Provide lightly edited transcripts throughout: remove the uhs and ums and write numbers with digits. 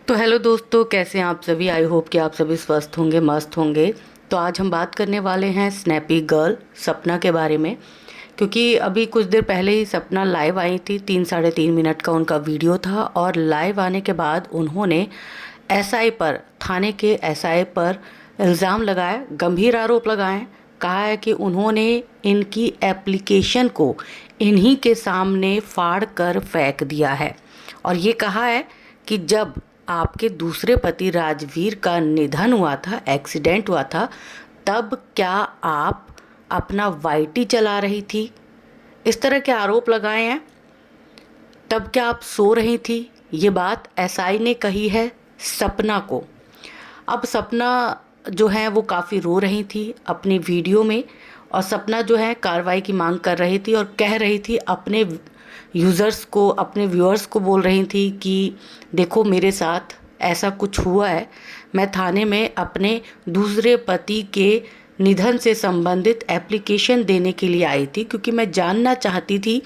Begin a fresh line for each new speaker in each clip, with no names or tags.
तो हेलो दोस्तों, कैसे हैं आप सभी। आई होप कि आप सभी स्वस्थ होंगे, मस्त होंगे। तो आज हम बात करने वाले हैं स्नैपी गर्ल सपना के बारे में। क्योंकि अभी कुछ देर पहले ही सपना लाइव आई थी। 3 साढ़े 3 मिनट का उनका वीडियो था और लाइव आने के बाद उन्होंने एसआई पर, थाने के एसआई पर इल्ज़ाम लगाए, गंभीर आरोप लगाए। कहा है कि उन्होंने इनकी एप्लीकेशन को इन्हीं के सामने फाड़ कर फेंक दिया है। और ये कहा है कि जब आपके दूसरे पति राजवीर का निधन हुआ था, एक्सीडेंट हुआ था, तब क्या आप अपना वाईटी चला रही थी। इस तरह के आरोप लगाए हैं। तब क्या आप सो रही थी। ये बात एसआई ने कही है सपना को। अब सपना जो है वो काफ़ी रो रही थी अपनी वीडियो में। और सपना जो है कार्रवाई की मांग कर रही थी और कह रही थी अपने यूज़र्स को, अपने व्यूअर्स को बोल रही थी कि देखो मेरे साथ ऐसा कुछ हुआ है। मैं थाने में अपने दूसरे पति के निधन से संबंधित एप्लीकेशन देने के लिए आई थी, क्योंकि मैं जानना चाहती थी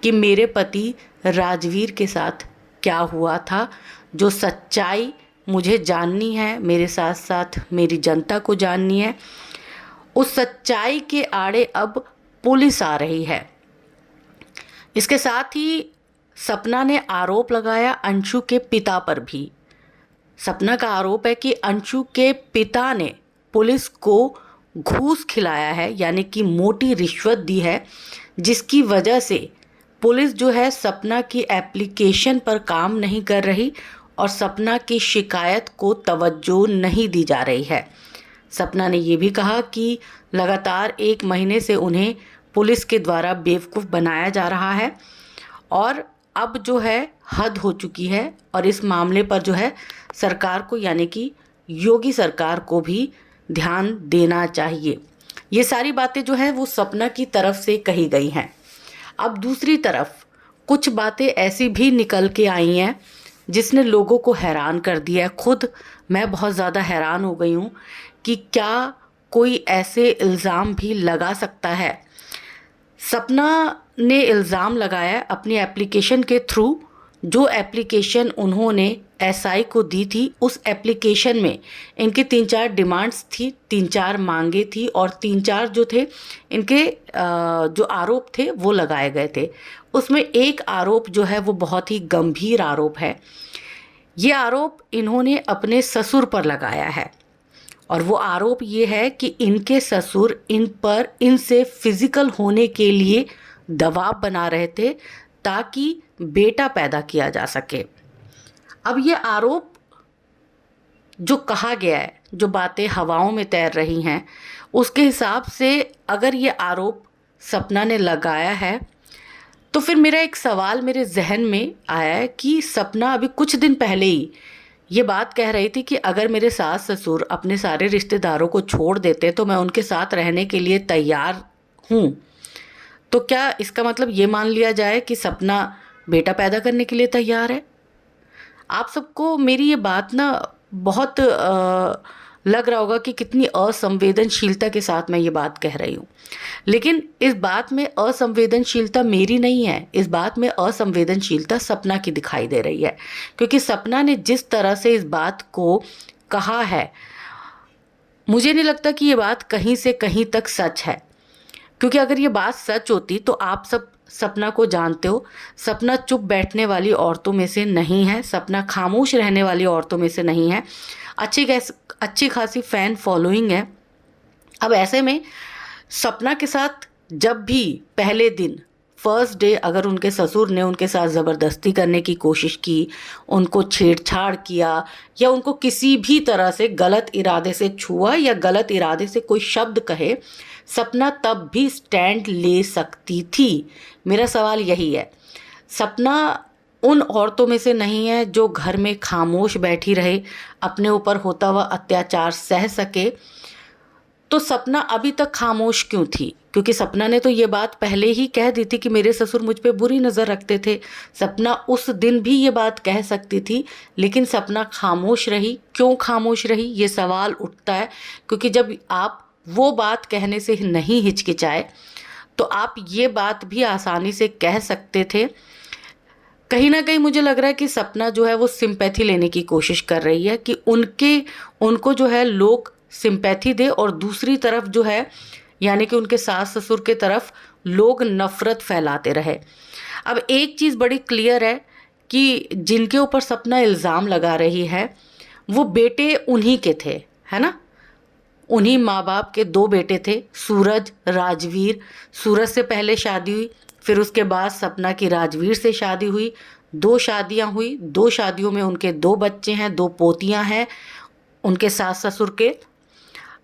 कि मेरे पति राजवीर के साथ क्या हुआ था। जो सच्चाई मुझे जाननी है, मेरे साथ साथ मेरी जनता को जाननी है। उस सच्चाई के आड़े अब पुलिस आ रही है। इसके साथ ही सपना ने आरोप लगाया अंशु के पिता पर भी। सपना का आरोप है कि अंशु के पिता ने पुलिस को घूस खिलाया है, यानी कि मोटी रिश्वत दी है, जिसकी वजह से पुलिस जो है सपना की एप्लीकेशन पर काम नहीं कर रही और सपना की शिकायत को तवज्जो नहीं दी जा रही है। सपना ने ये भी कहा कि लगातार 1 महीने से उन्हें पुलिस के द्वारा बेवकूफ़ बनाया जा रहा है और अब जो है हद हो चुकी है और इस मामले पर जो है सरकार को, यानी कि योगी सरकार को भी ध्यान देना चाहिए। ये सारी बातें जो हैं वो सपना की तरफ से कही गई हैं। अब दूसरी तरफ कुछ बातें ऐसी भी निकल के आई हैं जिसने लोगों को हैरान कर दिया है। खुद मैं बहुत ज़्यादा हैरान हो गई हूँ कि क्या कोई ऐसे इल्ज़ाम भी लगा सकता है। सपना ने इल्ज़ाम लगाया अपनी एप्लीकेशन के थ्रू। जो एप्लीकेशन उन्होंने एसआई को दी थी, उस एप्लीकेशन में इनकी 3-4 डिमांड्स थी, 3-4 मांगे थी और 3-4 जो थे इनके जो आरोप थे वो लगाए गए थे। उसमें एक आरोप जो है वो बहुत ही गंभीर आरोप है। ये आरोप इन्होंने अपने ससुर पर लगाया है और वो आरोप ये है कि इनके ससुर इन पर इनसे फिजिकल होने के लिए दबाव बना रहे थे ताकि बेटा पैदा किया जा सके। अब ये आरोप जो कहा गया है, जो बातें हवाओं में तैर रही हैं, उसके हिसाब से अगर ये आरोप सपना ने लगाया है तो फिर मेरा एक सवाल मेरे जहन में आया है कि सपना अभी कुछ दिन पहले ही ये बात कह रही थी कि अगर मेरे सास ससुर अपने सारे रिश्तेदारों को छोड़ देते तो मैं उनके साथ रहने के लिए तैयार हूँ। तो क्या इसका मतलब ये मान लिया जाए कि सपना बेटा पैदा करने के लिए तैयार है। आप सबको मेरी ये बात ना बहुत लग रहा होगा कि कितनी असंवेदनशीलता के साथ मैं ये बात कह रही हूँ, लेकिन इस बात में असंवेदनशीलता मेरी नहीं है। इस बात में असंवेदनशीलता सपना की दिखाई दे रही है, क्योंकि सपना ने जिस तरह से इस बात को कहा है, मुझे नहीं लगता कि ये बात कहीं से कहीं तक सच है। क्योंकि अगर ये बात सच होती तो आप सब सपना को जानते हो। सपना चुप बैठने वाली औरतों में से नहीं है, सपना खामोश रहने वाली औरतों में से नहीं है। अच्छी खासी फ़ैन फॉलोइंग है। अब ऐसे में सपना के साथ जब भी पहले दिन, फर्स्ट डे, अगर उनके ससुर ने उनके साथ ज़बरदस्ती करने की कोशिश की, उनको छेड़छाड़ किया या उनको किसी भी तरह से गलत इरादे से छुआ या गलत इरादे से कोई शब्द कहे, सपना तब भी स्टैंड ले सकती थी। मेरा सवाल यही है। सपना उन औरतों में से नहीं है जो घर में खामोश बैठी रहे, अपने ऊपर होता हुआ अत्याचार सह सके। तो सपना अभी तक खामोश क्यों थी? क्योंकि सपना ने तो ये बात पहले ही कह दी थी कि मेरे ससुर मुझ पे बुरी नज़र रखते थे। सपना उस दिन भी ये बात कह सकती थी, लेकिन सपना खामोश रही। क्यों खामोश रही, ये सवाल उठता है। क्योंकि जब आप वो बात कहने से नहीं हिचकिचाए तो आप ये बात भी आसानी से कह सकते थे कहीं ना कहीं मुझे लग रहा है कि सपना जो है वो सिंपैथी लेने की कोशिश कर रही है कि उनको जो है लोग सिंपैथी दे, और दूसरी तरफ जो है यानी कि उनके सास ससुर के तरफ लोग नफरत फैलाते रहे। अब एक चीज़ बड़ी क्लियर है कि जिनके ऊपर सपना इल्ज़ाम लगा रही है वो बेटे उन्हीं के थे, है ना। उन्हीं माँ बाप के दो बेटे थे, सूरज, राजवीर। सूरज से पहले शादी हुई, फिर उसके बाद सपना की राजवीर से शादी हुई। 2 शादियाँ हुई, 2 शादियों में उनके 2 बच्चे हैं, 2 पोतियाँ हैं उनके सास ससुर के।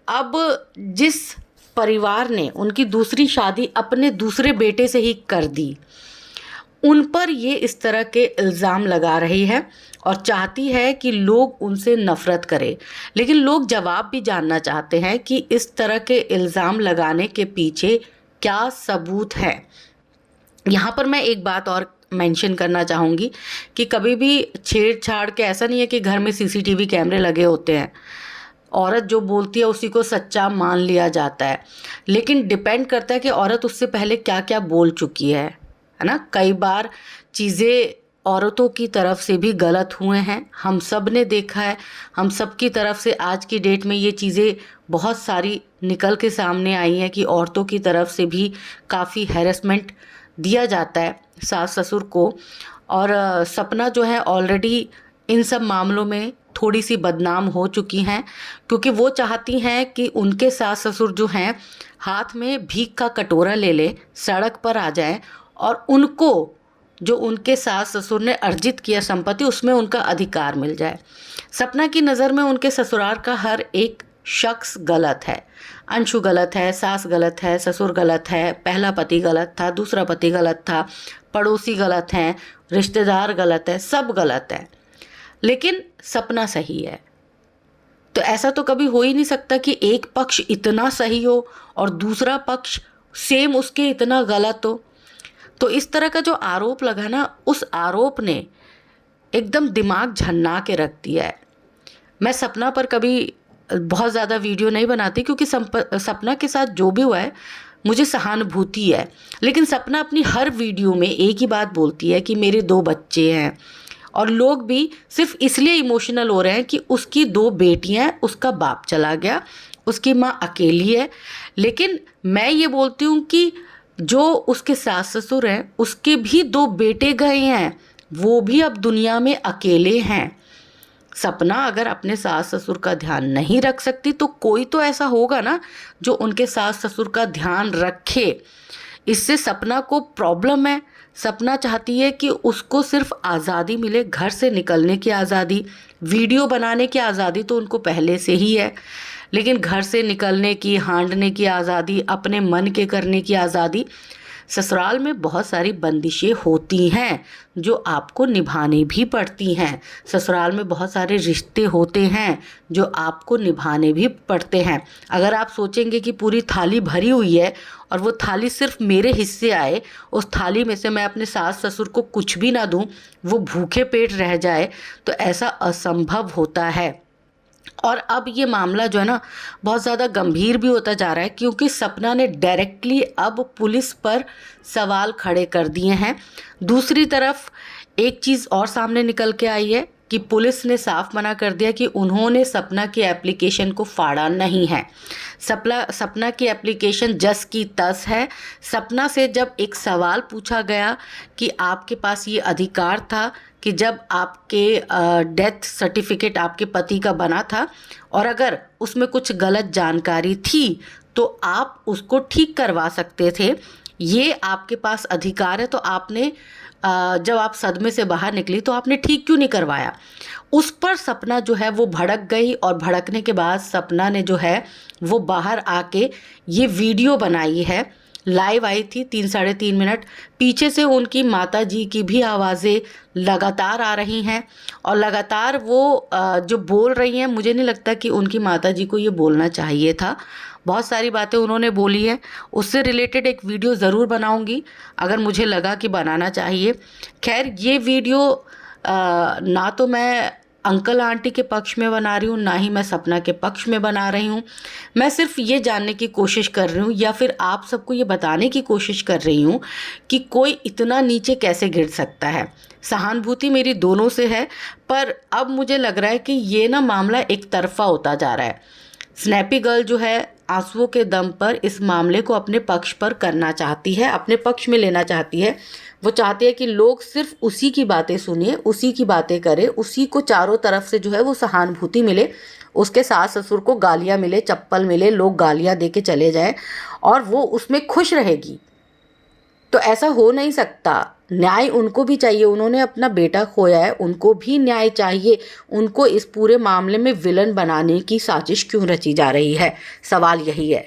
अब जिस परिवार ने उनकी दूसरी शादी अपने दूसरे बेटे से ही कर दी, उन पर ये इस तरह के इल्ज़ाम लगा रही है और चाहती है कि लोग उनसे नफ़रत करें। लेकिन लोग जवाब भी जानना चाहते हैं कि इस तरह के इल्ज़ाम लगाने के पीछे क्या सबूत है। यहाँ पर मैं एक बात और मेंशन करना चाहूँगी कि कभी भी छेड़छाड़ के, ऐसा नहीं है कि घर में सीसीटीवी कैमरे लगे होते हैं, औरत जो बोलती है उसी को सच्चा मान लिया जाता है। लेकिन डिपेंड करता है कि औरत उससे पहले क्या क्या बोल चुकी है ना। कई बार चीज़ें औरतों की तरफ से भी गलत हुए हैं, हम सब ने देखा है। हम सब की तरफ से आज की डेट में ये चीज़ें बहुत सारी निकल के सामने आई हैं कि औरतों की तरफ से भी काफ़ी हैरेसमेंट दिया जाता है सास ससुर को। और सपना जो है ऑलरेडी इन सब मामलों में थोड़ी सी बदनाम हो चुकी हैं, क्योंकि वो चाहती हैं कि उनके सास ससुर जो हैं हाथ में भीख का कटोरा ले ले, सड़क पर आ जाएं और उनको जो उनके सास ससुर ने अर्जित किया संपत्ति उसमें उनका अधिकार मिल जाए। सपना की नज़र में उनके ससुराल का हर एक शख्स गलत है। अंशु गलत है, सास गलत है, ससुर गलत है, पहला पति गलत था, दूसरा पति गलत था, पड़ोसी गलत हैं, रिश्तेदार गलत है, सब गलत है, लेकिन सपना सही है। तो ऐसा तो कभी हो ही नहीं सकता कि एक पक्ष इतना सही हो और दूसरा पक्ष सेम उसके इतना गलत हो। तो इस तरह का जो आरोप लगा ना, उस आरोप ने एकदम दिमाग झन्ना के रख दिया है। मैं सपना पर कभी बहुत ज़्यादा वीडियो नहीं बनाती, क्योंकि सपना के साथ जो भी हुआ है मुझे सहानुभूति है। लेकिन सपना अपनी हर वीडियो में एक ही बात बोलती है कि मेरे 2 बच्चे हैं, और लोग भी सिर्फ इसलिए इमोशनल हो रहे हैं कि उसकी 2 बेटियां हैं, उसका बाप चला गया, उसकी माँ अकेली है। लेकिन मैं ये बोलती हूँ कि जो उसके सास ससुर हैं उसके भी 2 बेटे गए हैं, वो भी अब दुनिया में अकेले हैं। सपना अगर अपने सास ससुर का ध्यान नहीं रख सकती तो कोई तो ऐसा होगा ना जो उनके सास ससुर का ध्यान रखे। इससे सपना को प्रॉब्लम है। सपना चाहती है कि उसको सिर्फ आज़ादी मिले, घर से निकलने की आज़ादी, वीडियो बनाने की आज़ादी तो उनको पहले से ही है, लेकिन घर से निकलने की, हाँडने की आज़ादी, अपने मन के करने की आज़ादी। ससुराल में बहुत सारी बंदिशें होती हैं जो आपको निभानी भी पड़ती हैं। ससुराल में बहुत सारे रिश्ते होते हैं जो आपको निभाने भी पड़ते हैं। अगर आप सोचेंगे कि पूरी थाली भरी हुई है और वो थाली सिर्फ मेरे हिस्से आए, उस थाली में से मैं अपने सास ससुर को कुछ भी ना दूं, वो भूखे पेट रह जाए, तो ऐसा असंभव होता है। और अब ये मामला जो है ना बहुत ज़्यादा गंभीर भी होता जा रहा है, क्योंकि सपना ने डायरेक्टली अब पुलिस पर सवाल खड़े कर दिए हैं। दूसरी तरफ एक चीज़ और सामने निकल के आई है कि पुलिस ने साफ मना कर दिया कि उन्होंने सपना की एप्लीकेशन को फाड़ा नहीं है। सपना की एप्लीकेशन जस की तस है। सपना से जब एक सवाल पूछा गया कि आपके पास ये अधिकार था कि जब आपके डेथ सर्टिफिकेट आपके पति का बना था और अगर उसमें कुछ गलत जानकारी थी तो आप उसको ठीक करवा सकते थे, ये आपके पास अधिकार है, तो आपने जब आप सदमे से बाहर निकली तो आपने ठीक क्यों नहीं करवाया। उस पर सपना जो है वो भड़क गई, और भड़कने के बाद सपना ने जो है वो बाहर आके ये वीडियो बनाई है। लाइव आई थी 3-3.5 मिनट। पीछे से उनकी माताजी की भी आवाज़ें लगातार आ रही हैं और लगातार वो जो बोल रही हैं, मुझे नहीं लगता कि उनकी माताजी को ये बोलना चाहिए था। बहुत सारी बातें उन्होंने बोली है, उससे रिलेटेड एक वीडियो ज़रूर बनाऊंगी अगर मुझे लगा कि बनाना चाहिए। खैर ये वीडियो ना तो मैं अंकल आंटी के पक्ष में बना रही हूँ, ना ही मैं सपना के पक्ष में बना रही हूँ। मैं सिर्फ ये जानने की कोशिश कर रही हूँ या फिर आप सबको ये बताने की कोशिश कर रही हूँ कि कोई इतना नीचे कैसे गिर सकता है। सहानुभूति मेरी दोनों से है, पर अब मुझे लग रहा है कि ये ना मामला एक तरफा होता जा रहा है। स्नैपी गर्ल जो है आंसुओं के दम पर इस मामले को अपने पक्ष पर करना चाहती है, अपने पक्ष में लेना चाहती है। वो चाहती है कि लोग सिर्फ उसी की बातें सुनिए, उसी की बातें करें, उसी को चारों तरफ से जो है वो सहानुभूति मिले, उसके सास ससुर को गालियाँ मिले, चप्पल मिले, लोग गालियाँ दे के चले जाएं और वो उसमें खुश रहेगी। तो ऐसा हो नहीं सकता। न्याय उनको भी चाहिए, उन्होंने अपना बेटा खोया है, उनको भी न्याय चाहिए। उनको इस पूरे मामले में विलन बनाने की साजिश क्यों रची जा रही है, सवाल यही है।